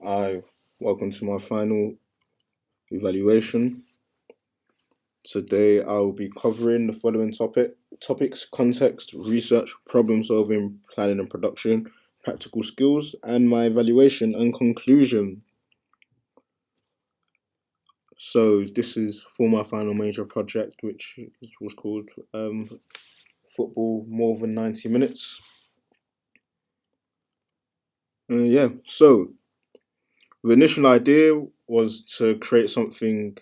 Hi, welcome to my final evaluation. Today I will be covering the following topics: context, research, problem solving, planning and production, practical skills, and my evaluation and conclusion. So this is for my final major project, which was called Football More Than 90 Minutes. So the initial idea was to create something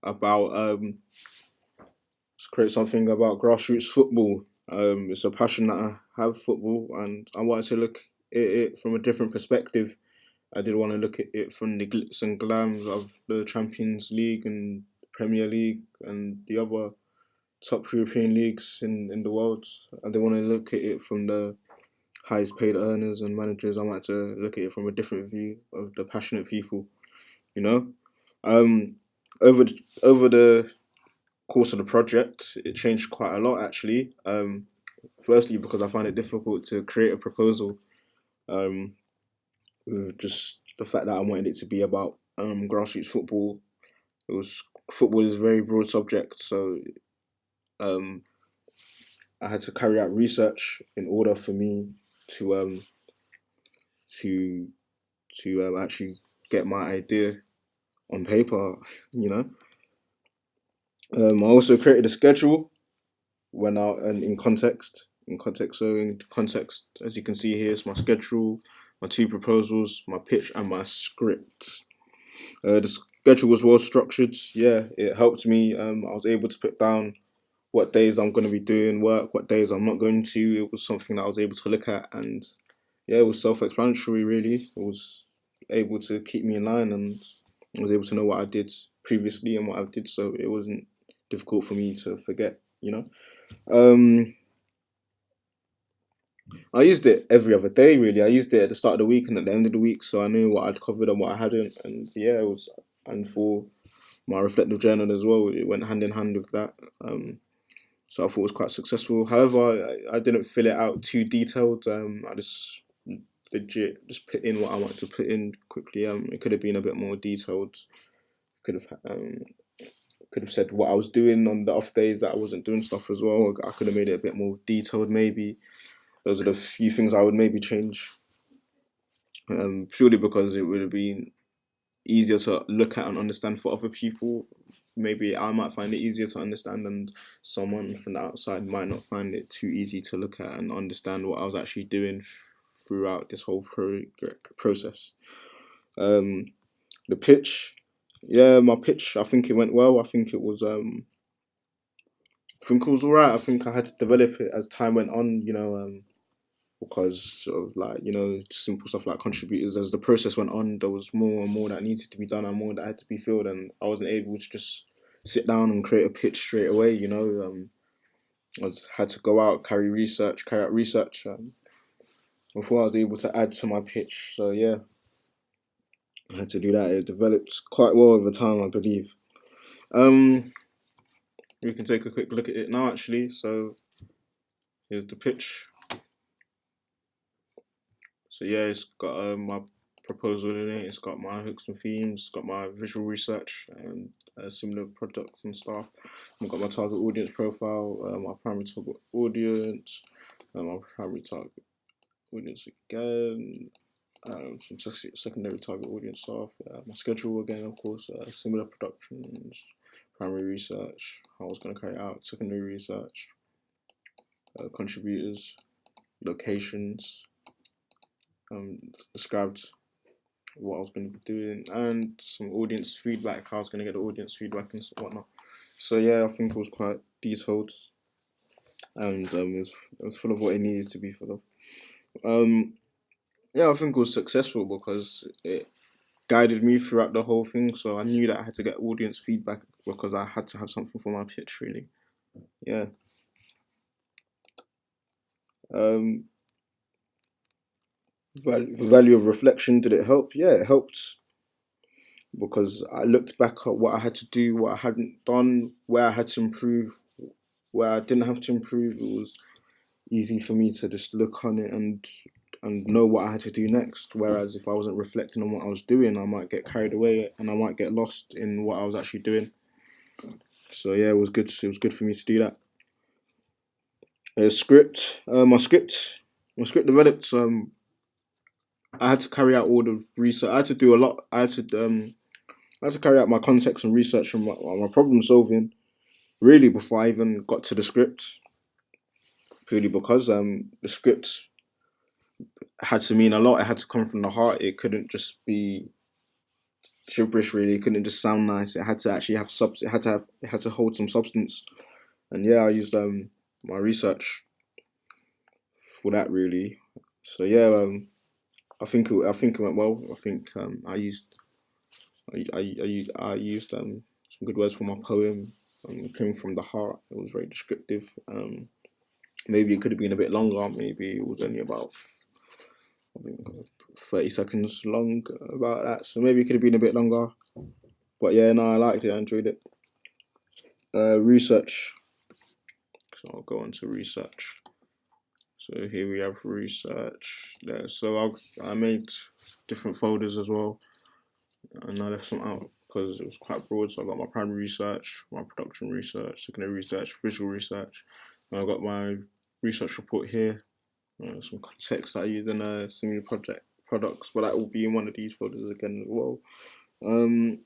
about grassroots football. It's a passion that I have, football, and I wanted to look at it from a different perspective. I did want to look at it from the glitz and glams of the Champions League and Premier League and the other top European leagues in the world. I did want to look at it from the highest paid earners and managers. I wanted to look at it from a different view of the passionate people, you know. Um, over the course of the project, it changed quite a lot actually. Firstly, because I find it difficult to create a proposal um, with just the fact that I wanted it to be about grassroots football. It was Football is a very broad subject, so um, I had to carry out research in order for me to to actually get my idea on paper. You know, I also created a schedule when out and in context. So in context, as you can see here, is my schedule, my two proposals, my pitch, and my script. The schedule was well structured. Yeah, it helped me. I was able to put down what days I'm going to be doing work, what days I'm not going to. It was something that I was able to look at, and yeah, it was self-explanatory. Really, it was able to keep me in line, and I was able to know what I did previously and what I did, so it wasn't difficult for me to forget. Um, I used it every other day, really. I used it at the start of the week and at the end of the week, so I knew what I'd covered and what I hadn't. And yeah, it was, and for my reflective journal as well, it went hand in hand with that. So I thought it was quite successful. However, I didn't fill it out too detailed. I just legit just put in what I wanted to put in quickly. It could have been a bit more detailed. Could have said what I was doing on the off days that I wasn't doing stuff as well. I could have made it a bit more detailed, maybe. Those are the few things I would maybe change, purely because it would have been easier to look at and understand for other people. Maybe I might find it easier to understand, and someone from the outside might not find it too easy to look at and understand what I was actually doing throughout this whole process. Um, the pitch, yeah, my pitch. I think it went well. I think it was alright. I think I had to develop it as time went on. Because of, like, simple stuff like contributors. As the process went on, there was more and more that needed to be done and more that had to be filled, and I wasn't able to just sit down and create a pitch straight away. Had to go out, carry out research, before I was able to add to my pitch. So yeah, I had to do that. It developed quite well over time, I believe. Um, we can take a quick look at it now, actually. So here's the pitch. So yeah, it's got my proposal in it. It's got my hooks and themes. It's got my visual research and similar products and stuff. I've got my target audience profile, my primary target audience, my primary target audience again, some secondary target audience stuff. My schedule again, of course, similar productions, primary research, how I was going to carry out secondary research, contributors, locations, described what I was going to be doing, and some audience feedback, how I was going to get the audience feedback and whatnot. So yeah, I think it was quite detailed, and it was full of what it needed to be full of. Um, yeah, I think it was successful because it guided me throughout the whole thing. So I knew that I had to get audience feedback because I had to have something for my pitch. Really, yeah. Um, the value of reflection, did it help? Yeah, it helped because I looked back at what I had to do, what I hadn't done, where I had to improve, where I didn't have to improve. It was easy for me to just look on it and and know what I had to do next. Whereas if I wasn't reflecting on what I was doing, I might get carried away and I might get lost in what I was actually doing. So yeah, it was good. It was good for me to do that. Script. My script developed. I had to carry out all the research. I had to do a lot. I had to carry out my context and research and my problem solving really before I even got to the script. Purely because the script had to mean a lot. It had to come from the heart. It couldn't just be gibberish. Really, it couldn't just sound nice. It had to actually have It had to hold some substance. And yeah, I used my research for that really. So yeah, I think it went well. I think I used some good words for my poem. It came from the heart. It was very descriptive. Maybe it could have been a bit longer. Maybe it was only about, I think, 30 seconds long about that. So maybe it could have been a bit longer. But yeah, no, I liked it. I enjoyed it. Research. So I'll go on to research. So here we have research there. So I made different folders as well, and I left some out because it was quite broad. So I got my primary research, my production research, secondary research, visual research, and I got my research report here. Some text that I use in a similar project products, but that will be in one of these folders again as well. Um,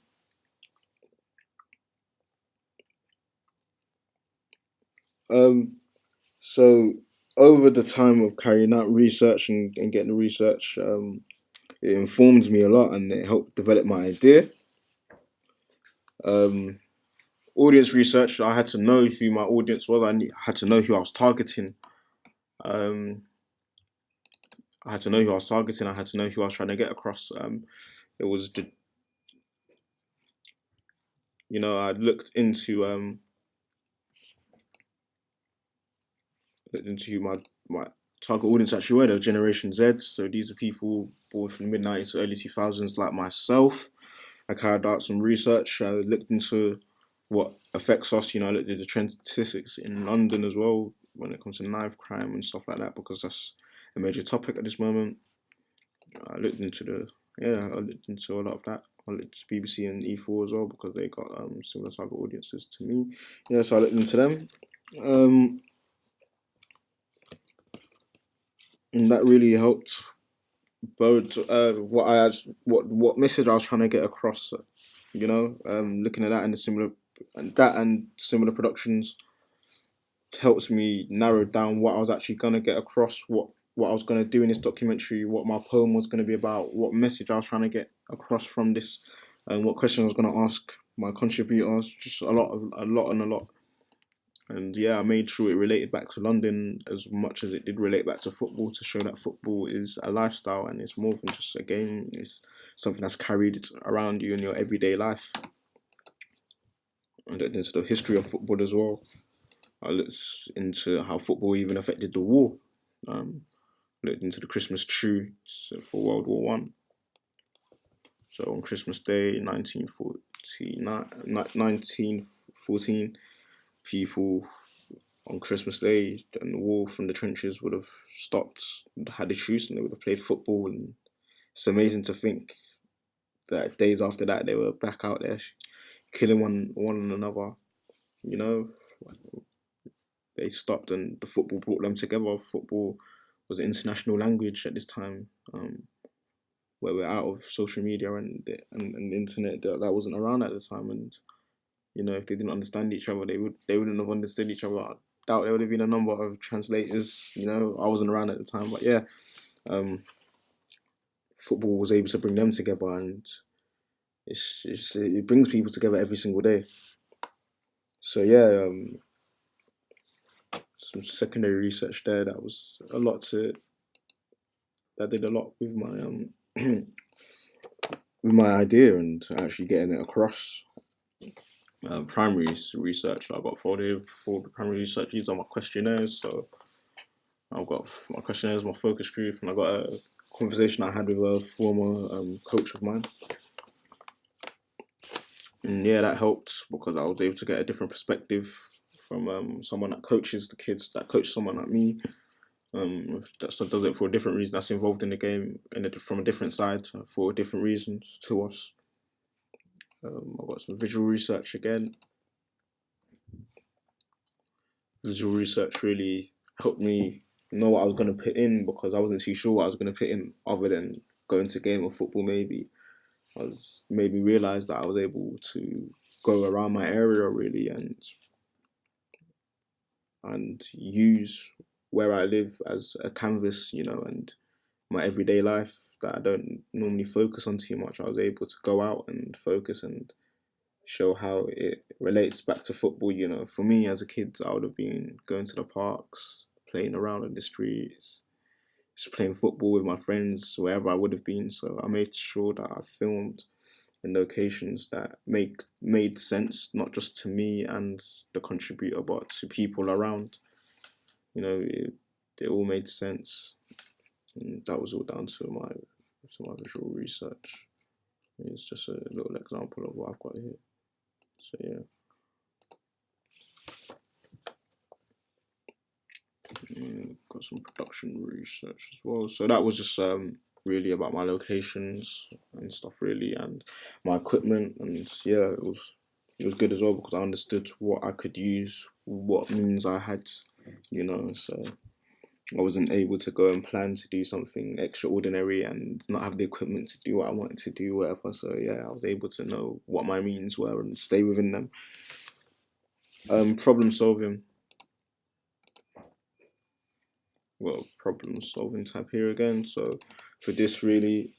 um, so over the time of carrying out research and getting the research, it informed me a lot and it helped develop my idea. Um, Audience research, I had to know who my audience was. I had to know who I was targeting. Um, I had to know who I was targeting. I had to know who I was trying to get across. It was, I looked into who my target audience actually were. They were Generation Z. So these are people born from the mid 90s to early 2000s, like myself. I carried out some research. I looked into what affects us. I looked at the trend statistics in London as well when it comes to knife crime and stuff like that, because that's a major topic at this moment. I looked into a lot of that. I looked into BBC and E4 as well because they got similar target audiences to me. Yeah, so I looked into them. And that really helped both what message I was trying to get across. Looking at that and similar productions helps me narrow down what I was actually gonna get across, what I was gonna do in this documentary, what my poem was gonna be about, what message I was trying to get across from this, and what questions I was gonna ask my contributors. Just a lot. And yeah, I made sure it related back to London as much as it did relate back to football, to show that football is a lifestyle and it's more than just a game. It's something that's carried around you in your everyday life. I looked into the history of football as well. I looked into how football even affected the war. Looked into the Christmas tree for World War One. So on Christmas Day, 1914, people on Christmas Day and the war from the trenches would have stopped, had a truce, and they would have played football. And it's amazing to think that days after that they were back out there killing one another. They stopped, and the football brought them together. Football was an international language at this time, where we're out of social media and the internet that wasn't around at the time. And if they didn't understand each other, they wouldn't have understood each other. I doubt there would have been a number of translators. I wasn't around at the time, but yeah, football was able to bring them together, and it brings people together every single day. So yeah, some secondary research there that did a lot with my with my idea and actually getting it across. Primary research, I got folded for the primary research. These are my questionnaires. So I've got my questionnaires, my focus group, and I got a conversation I had with a former coach of mine. And yeah, that helped because I was able to get a different perspective from someone that coaches the kids, that coaches someone like me. If that does it for a different reason, that's involved in the game from a different side for different reasons to us. I've got some visual research again. Visual research really helped me know what I was going to put in, because I wasn't too sure what I was going to put in other than going to game of football. Maybe made me realize that I was able to go around my area really and use where I live as a canvas, and my everyday life that I don't normally focus on too much. I was able to go out and focus and show how it relates back to football. For me as a kid, I would have been going to the parks, playing around in the streets, just playing football with my friends wherever I would have been. So I made sure that I filmed in locations that made sense, not just to me and the contributor, but to people around. It all made sense, and that was all down to my visual research. It's just a little example of what I've got here. So yeah. Got some production research as well. So that was just really about my locations and stuff really, and my equipment, and yeah, it was good as well because I understood what I could use, what means I had, so I wasn't able to go and plan to do something extraordinary and not have the equipment to do what I wanted to do, whatever. So yeah, I was able to know what my means were and stay within them. Problem solving. Well, problem solving type here again. So for this, really,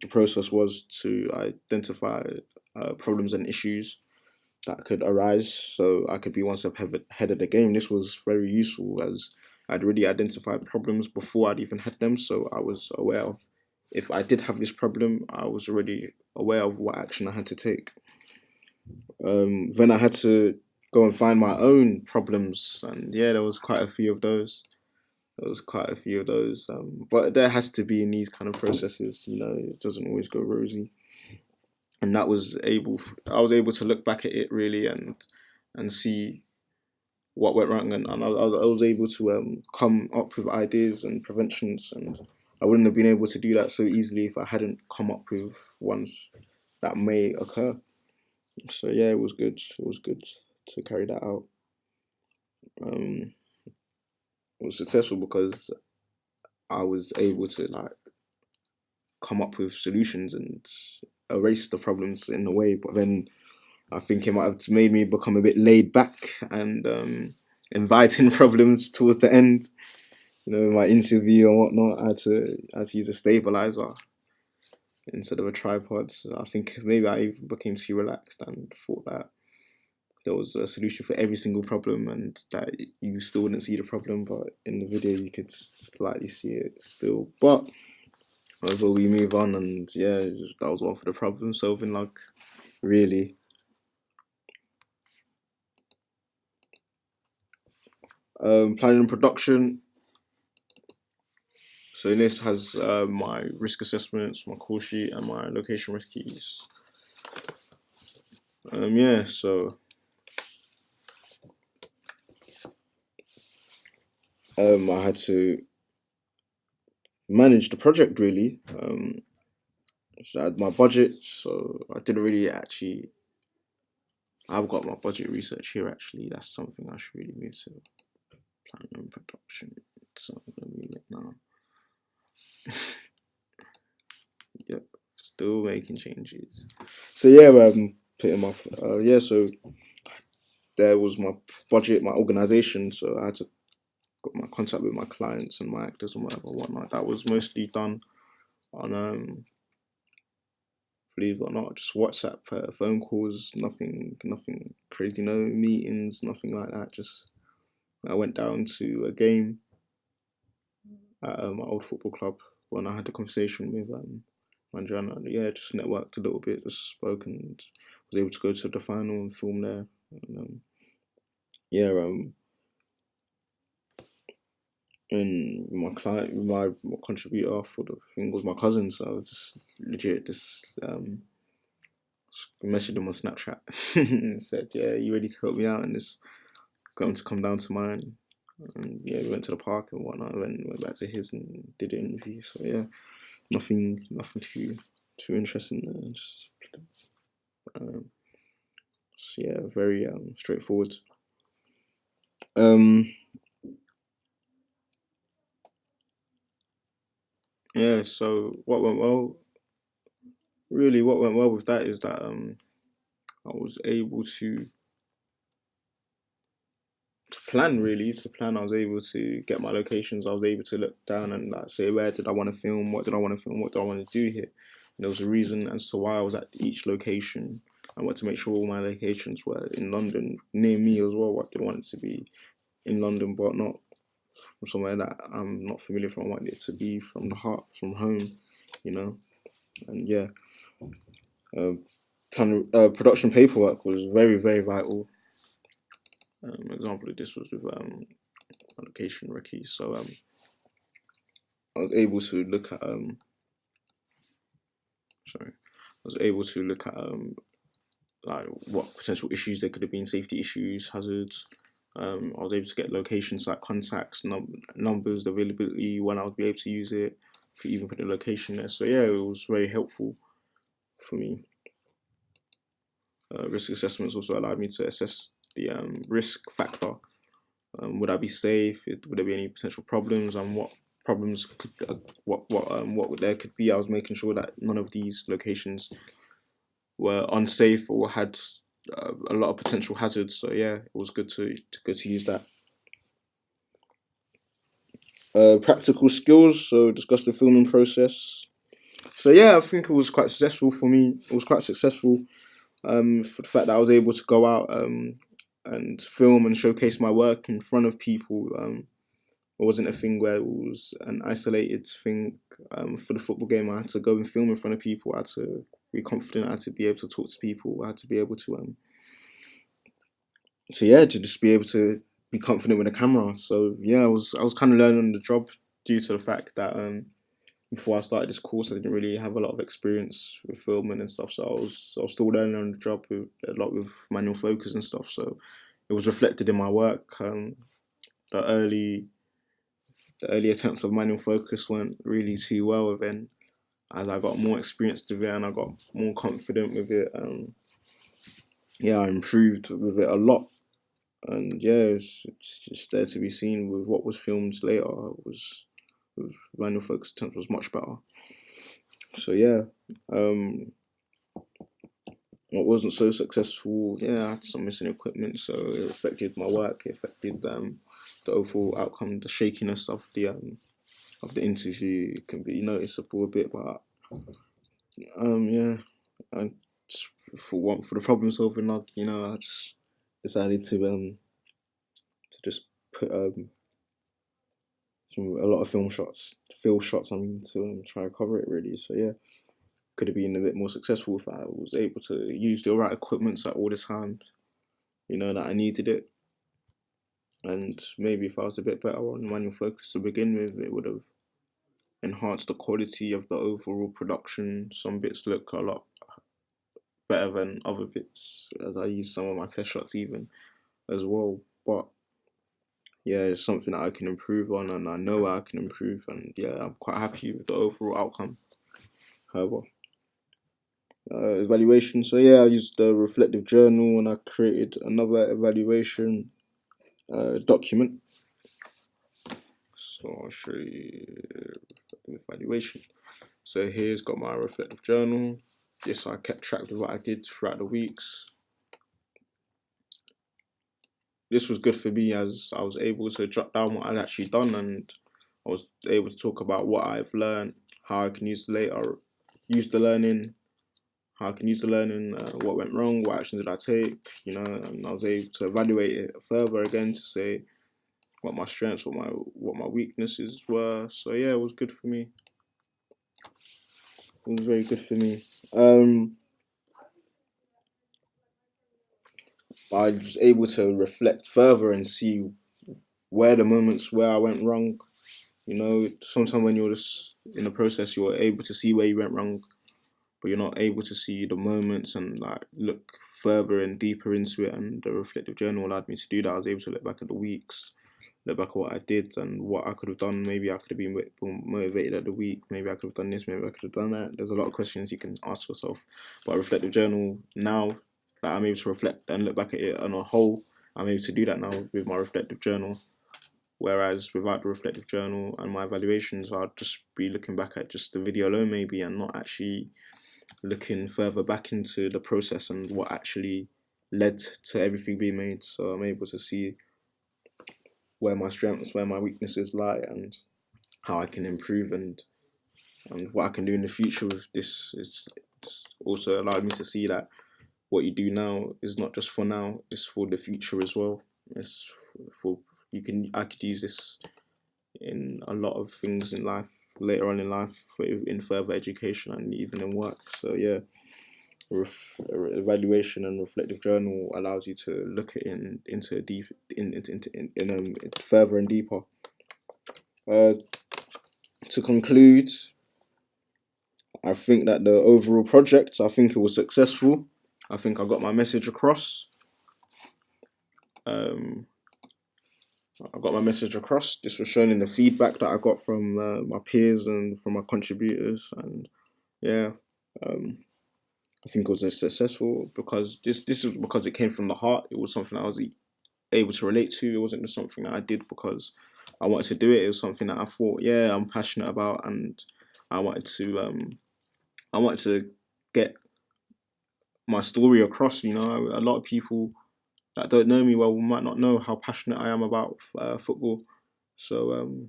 the process was to identify problems and issues that could arise, so I could be one step ahead of the game. This was very useful as I'd already identified problems before I'd even had them, so I was aware of, if I did have this problem, I was already aware of what action I had to take. Then I had to go and find my own problems, and yeah, there was quite a few of those. But there has to be in these kind of processes. It doesn't always go rosy, and I was able to look back at it really and see what went wrong, and I was able to come up with ideas and preventions, and I wouldn't have been able to do that so easily if I hadn't come up with ones that may occur. So yeah, it was good. It was good to carry that out. Um, it was successful because I was able to come up with solutions and erase the problems in a way. But then I think it might have made me become a bit laid back and inviting problems towards the end. My interview and whatnot, I had to use a stabilizer instead of a tripod. So I think maybe I even became too relaxed and thought that there was a solution for every single problem and that you still wouldn't see the problem, but in the video you could slightly see it still. But however, we move on, and yeah, that was one for the problem solving, really. Planning and production. So this has my risk assessments, my call sheet, and my location risk keys. Yeah, so I had to manage the project really. So I had my budget, so I didn't really actually. I've got my budget research here actually. That's something I should really move to. Planning and production. So I'm gonna move it now. Yep, still making changes. So yeah, putting my so there was my budget, my organization. So I had to got my contact with my clients and my actors and whatnot. That was mostly done on believe it or not, just WhatsApp phone calls, nothing crazy, no meetings, nothing like that. Just I went down to a game at my old football club when I had a conversation with Manjana. Yeah, just networked a little bit, just spoke, and was able to go to the final and film there. And, yeah, and my contributor for the thing was my cousin, so I was just legit just messaged him on Snapchat and said, "Yeah, you ready to help me out?" And this going to come down to mine. And yeah, we went to the park and whatnot. And went back to his and did an interview. So yeah, nothing too interesting. Um, yeah, very straightforward. Um, yeah. So what went well? Really, what went well with that is that I was able to plan really to plan. I was able to get my locations. I was able to look down and like say where did I want to film, what did I want to film, what do I want to do here. And there was a reason as to why I was at each location. I wanted to make sure all my locations were in London near me as well. I didn't want it to be in London, but not from somewhere that I'm not familiar from. I wanted it to be from the heart, from home, you know. And yeah, uh, production paperwork was very vital. Example of this was with location recce. So I was able to look at sorry, I was able to look at like what potential issues there could have been, safety issues, hazards. I was able to get location site contacts, numbers, the availability, when I would be able to use it, to even put the location there. So yeah, it was very helpful for me. Risk assessments also allowed me to assess the risk factor. Would I be safe? Would there be any potential problems? And what problems could what there could be? I was making sure that none of these locations were unsafe or had a lot of potential hazards. So yeah, it was good to use that. Practical skills. So discuss the filming process. So yeah, I think it was quite successful for me. It was quite successful for the fact that I was able to go out and film and showcase my work in front of people. It wasn't a thing where it was an isolated thing. For the football game, I had to go and film in front of people. I had to be confident. I had to be able to talk to people. I had to be able to yeah, to just be able to be confident with a camera. So yeah, I was kind of learning on the job due to the fact that before I started this course, I didn't really have a lot of experience with filming and stuff. So I was still learning on the job with a lot with manual focus and stuff. So it was reflected in my work. The early the early attempts of manual focus weren't really too well. And then as I got more experienced with it and I got more confident with it, yeah, I improved with it a lot. And yeah, it's just there to be seen with what was filmed later. It was with manual focus attempts was much better. So yeah, um, what wasn't so successful, yeah, I had some missing equipment, so it affected my work. It affected the overall outcome, the shakiness of the interview. It can be noticeable a bit, but yeah, I just, for the problem solving, I just decided to just put a lot of field shots. I mean, to try to cover it really. So yeah, could have been a bit more successful if I was able to use the right equipment at all the times. That I needed it, and maybe if I was a bit better on manual focus to begin with, it would have enhanced the quality of the overall production. Some bits look a lot better than other bits, as I use some of my test shots even as well. But yeah, it's something that I can improve on, and I know I can improve, and yeah, I'm quite happy with the overall outcome. However, evaluation. So yeah, I used the reflective journal, and I created another evaluation document. So I'll show you the evaluation. So here's got my reflective journal. Yes, I kept track of what I did throughout the weeks. This was good for me as I was able to jot down what I'd actually done, and I was able to talk about what I've learned, how I can use the learning, how I can use the learning, what went wrong, what action did I take, and I was able to evaluate it further again to say what my strengths, what my weaknesses were. So yeah, it was good for me. It was very good for me. I was able to reflect further and see where the moments where I went wrong. Sometimes when you're just in the process, you're able to see where you went wrong, but you're not able to see the moments and like look further and deeper into it. And the reflective journal allowed me to do that. I was able to look back at the weeks look back at what I did and what I could have done. Maybe I could have been more motivated at the week. Maybe I could have done this. Maybe I could have done that. There's a lot of questions you can ask yourself. But a reflective journal now that I'm able to reflect and look back at it on a whole, I'm able to do that now with my reflective journal. Whereas without the reflective journal and my evaluations, I'd just be looking back at just the video alone maybe and not actually looking further back into the process and what actually led to everything being made. So I'm able to see where my strengths, where my weaknesses lie, and how I can improve and what I can do in the future with this. It's also allowed me to see that what you do now is not just for now; it's for the future as well. It's for I could use this in a lot of things in life later on in life, in further education and even in work. So yeah, evaluation and reflective journal allows you to look at into deep in further and deeper. To conclude, I think that the overall project, I think it was successful. I think I got my message across. I got my message across. This was shown in the feedback that I got from my peers and from my contributors, and yeah, I think it was successful because this is because it came from the heart. It was something I was able to relate to. It wasn't just something that I did because I wanted to do it. It was something that I thought, yeah, I'm passionate about, and I wanted to get my story across. You know, a lot of people that don't know me well might not know how passionate I am about football. So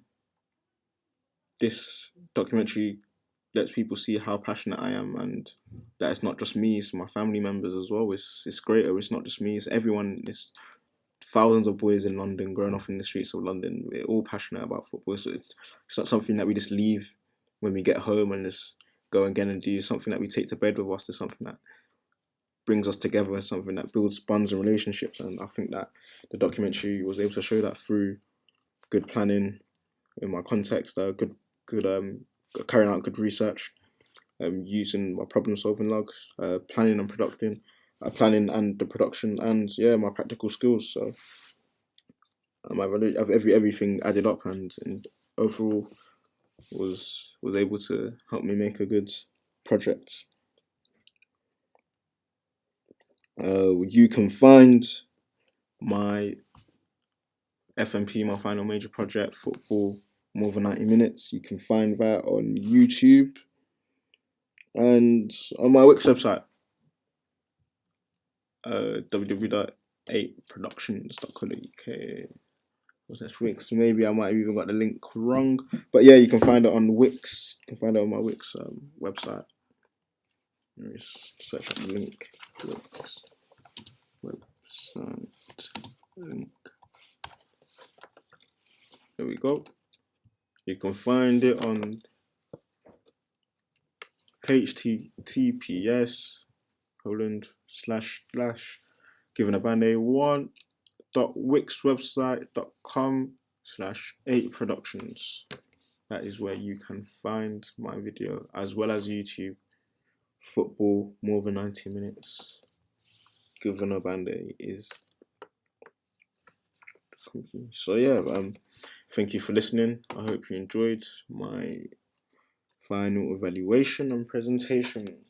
this documentary lets people see how passionate I am, and that it's not just me; it's my family members as well. It's greater. It's not just me; it's everyone. It's thousands of boys in London, growing up in the streets of London. We're all passionate about football. So it's not something that we just leave when we get home and just go again and do. It's something that we take to bed with us. It's something that brings us together. It's something that builds bonds and relationships. And I think that the documentary was able to show that through good planning in my context, good carrying out good research, using my problem solving logs, planning and planning and the production, and yeah, my practical skills. So everything added up, and overall was able to help me make a good project. You can find my FMP, my final major project, football more than 90 minutes. You can find that on YouTube and on my Wix website, www.8productions.co.uk. What's that, Wix? Maybe I might have even got the link wrong, but yeah, you can find it on Wix. You can find it on my Wix website. Let me just search up the link. Wix website link. There we go. You can find it on https:// given a band a1.wixwebsite.com/8productions. That is where you can find my video, as well as YouTube. Football more than 90 minutes. Given a band is. So yeah, thank you for listening. I hope you enjoyed my final evaluation and presentation.